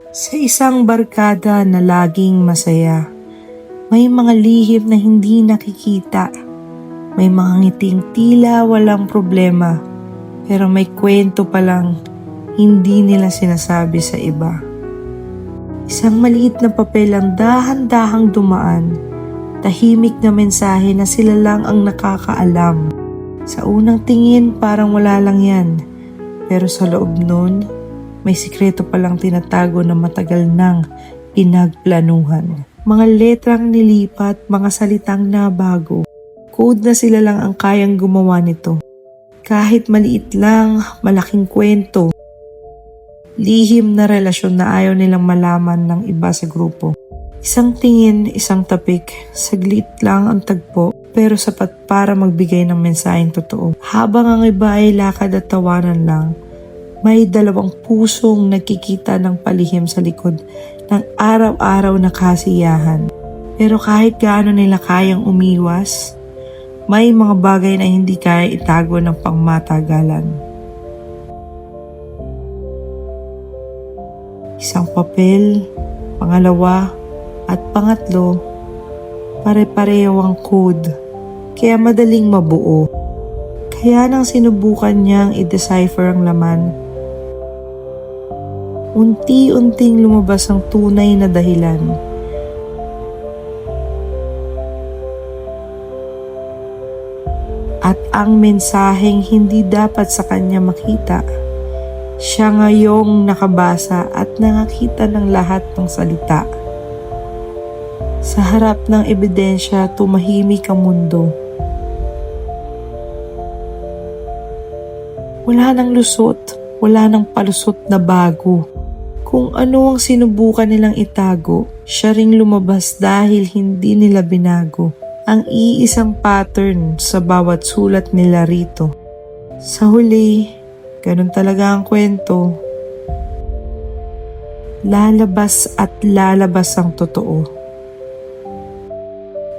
Sa isang barkada na laging masaya, may mga lihim na hindi nakikita. May mga ngiting tila walang problema, pero may kwento palang hindi nila sinasabi sa iba. Isang maliit na papel ang dahan-dahang dumaan, tahimik na mensahe na sila lang ang nakakaalam. Sa unang tingin parang wala lang yan, pero sa loob nun, may sikreto palang tinatago na matagal nang pinagplanuhan. Mga letrang nilipat, mga salitang nabago. Code na sila lang ang kayang gumawa nito. Kahit maliit lang, malaking kwento. Lihim na relasyon na ayaw nilang malaman ng iba sa grupo. Isang tingin, isang tapik, saglit lang ang tagpo, pero sapat para magbigay ng mensaheng totoo. Habang ang iba ay lakad at tawanan lang, may dalawang pusong nagkikita ng palihim sa likod ng araw-araw na kasiyahan. Pero kahit gaano nila kayang umiwas, may mga bagay na hindi kaya itago ng pangmatagalan. Isang papel, pangalawa, at pangatlo, pare-pareho ang code, kaya madaling mabuo. Kaya nang sinubukan niyang i-decipher ang laman, unti-unting lumabas ang tunay na dahilan. At ang mensaheng hindi dapat sa kanya makita, siya ngayong nakabasa at nakakita ng lahat ng salita. Sa harap ng ebidensya, tumahimik ang mundo. Wala nang lusot, wala nang palusot na bago. Kung ano ang sinubukan nilang itago, siya ring lumabas dahil hindi nila binago ang iisang pattern sa bawat sulat nila rito. Sa huli, ganun talaga ang kwento. Lalabas at lalabas ang totoo.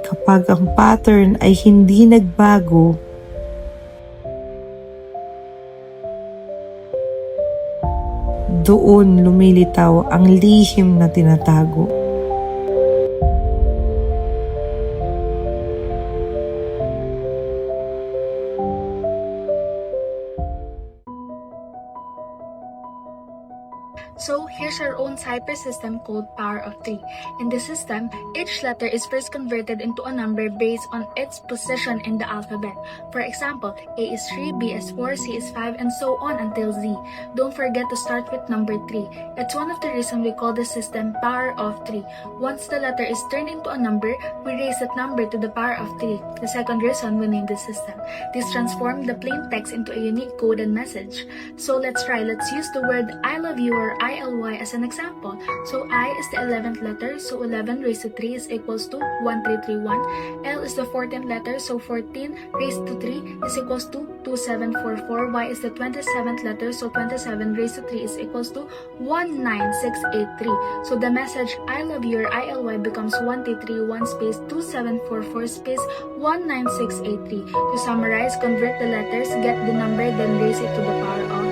Kapag ang pattern ay hindi nagbago, doon lumilitaw ang lihim na tinatago. So here's our own cipher system called Power of 3. In this system, each letter is first converted into a number based on its position in the alphabet. For example, A is 3, B is 4, C is 5, and so on until Z. Don't forget to start with number 3. It's one of the reasons we call the system Power of 3. Once the letter is turned into a number, we raise that number to the power of 3. The second reason we named the system. This transforms the plain text into a unique code and message. So let's try. Let's use the word I love you or ILY as an example. So I is the 11th letter, so 11 raised to 3 is equals to 1331. L is the 14th letter, so 14 raised to 3 is equals to 2744. Y is the 27th letter, so 27 raised to 3 is equals to 19683. So the message I love you or ILY becomes 1331 space 2744 space 19683. To summarize, convert the letters, get the number, then raise it to the power of